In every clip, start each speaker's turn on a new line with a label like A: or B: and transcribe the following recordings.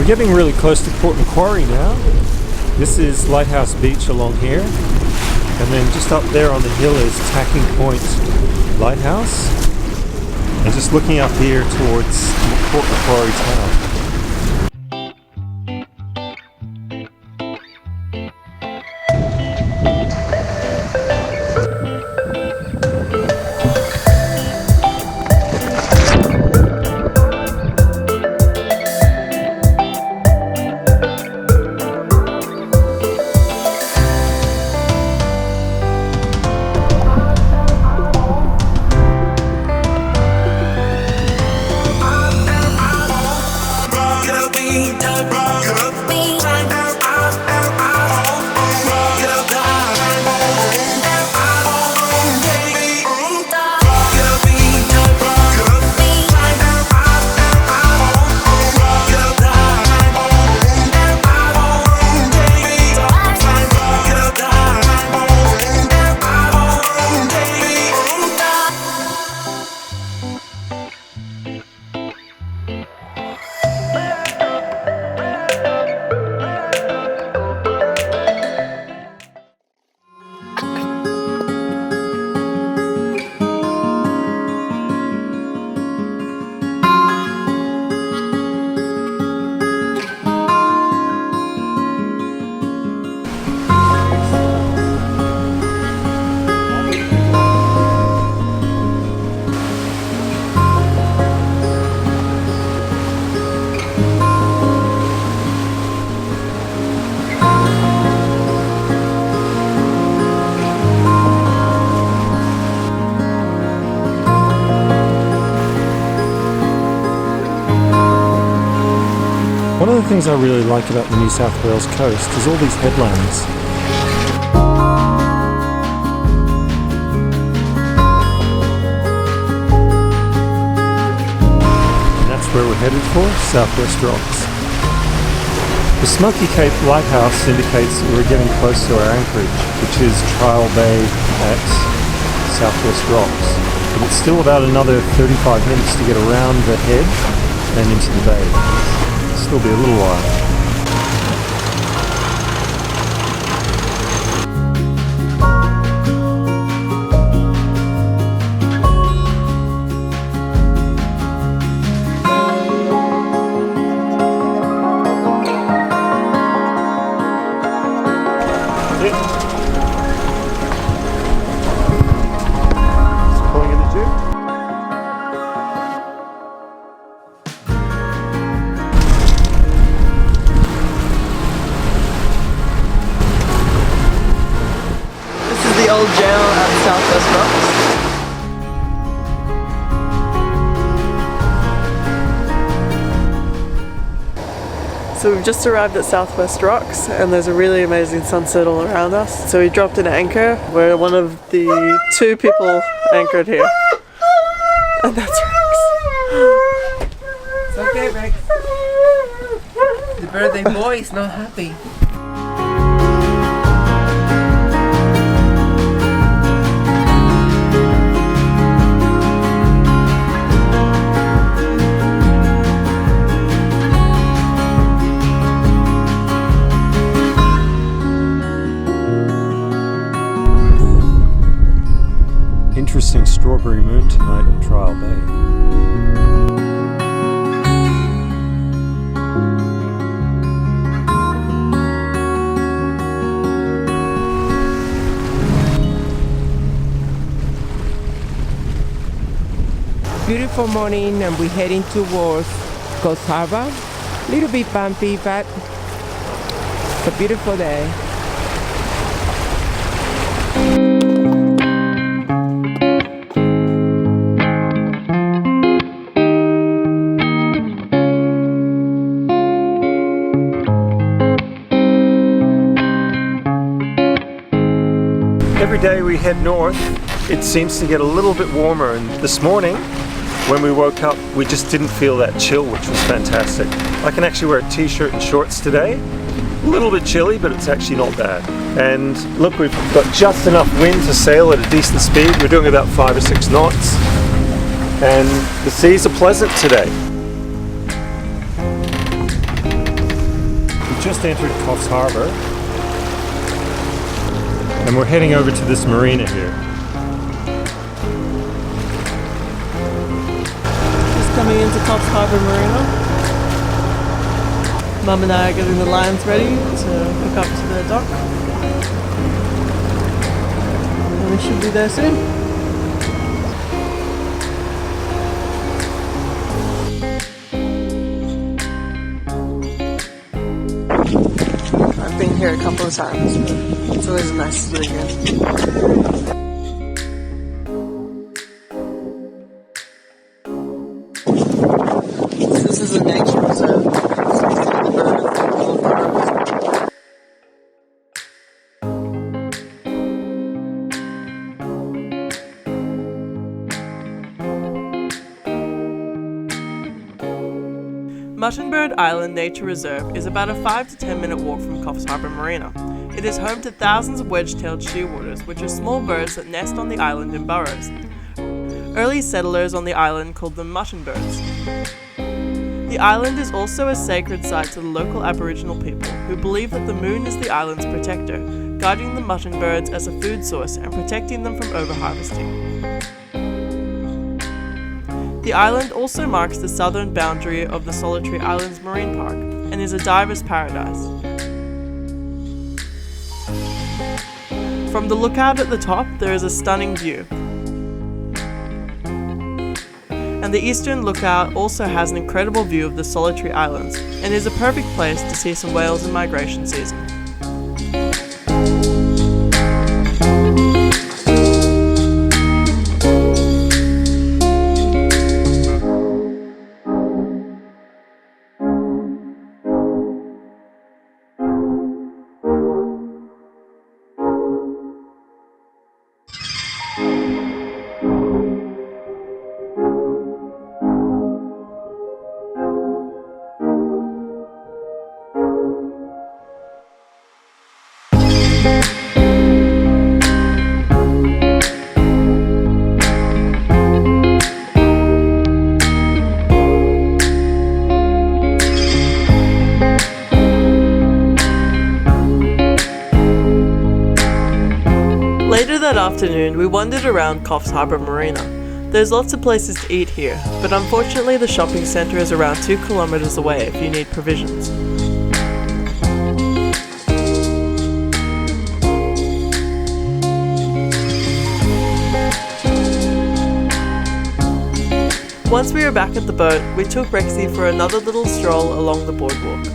A: We're getting really close to Port Macquarie now. This is Lighthouse Beach along here, and then just up there on the hill is Tacking Point Lighthouse, and just looking up here towards Port Macquarie town. One of the things I really like about the New South Wales coast is all these headlands. And that's where we're headed for, Southwest Rocks. The Smoky Cape Lighthouse indicates that we're getting close to our anchorage, which is Trial Bay at Southwest Rocks. But it's still about another 35 minutes to get around the head and into the bay. Still be a little while. Pulling in the jib.
B: The old jail at Southwest Rocks. So we've just arrived at Southwest Rocks and there's a really amazing sunset all around us. So we dropped an anchor. We're one of the 2 people anchored here. And that's Rex.
C: It's okay, Rex. The birthday boy is not happy.
A: Interesting strawberry moon tonight in Trial Bay.
C: Beautiful morning and we're heading towards Coffs Harbour. A little bit bumpy, but it's a beautiful day.
A: Every day we head north, it seems to get a little bit warmer, and this morning when we woke up we just didn't feel that chill, which was fantastic. I can actually wear a t-shirt and shorts today. A little bit chilly, but it's actually not bad. And look, we've got just enough wind to sail at a decent speed. We're doing about 5 or 6 knots, and the seas are pleasant today. just entered Coffs Harbour and we're heading over to this marina here.
B: Just coming into Coffs Harbour Marina. Mum and I are getting the lines ready to hook up to the dock. And we should be there soon. I've been here a couple of times, but it's always nice to do it again. This is a nature reserve. Muttonbird Island Nature Reserve is about a 5 to 10 minute walk from Coffs Harbour Marina. It is home to thousands of wedge-tailed shearwaters, which are small birds that nest on the island in burrows. Early settlers on the island called them muttonbirds. The island is also a sacred site to the local Aboriginal people, who believe that the moon is the island's protector, guarding the muttonbirds as a food source and protecting them from overharvesting. The island also marks the southern boundary of the Solitary Islands Marine Park and is a diver's paradise. From the lookout at the top, there is a stunning view. And the eastern lookout also has an incredible view of the Solitary Islands and is a perfect place to see some whales in migration season. Later that afternoon, we wandered around Coffs Harbour Marina. There's lots of places to eat here, but unfortunately the shopping centre is around 2 kilometres away if you need provisions. Once we were back at the boat, we took Rexy for another little stroll along the boardwalk.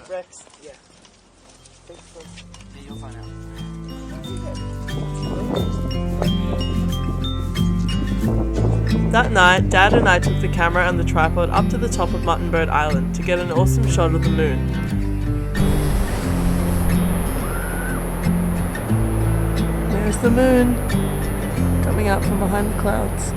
B: Rex, yeah. You'll find out. That night, Dad and I took the camera and the tripod up to the top of Muttonbird Island to get an awesome shot of the moon. There's the moon, coming out from behind the clouds.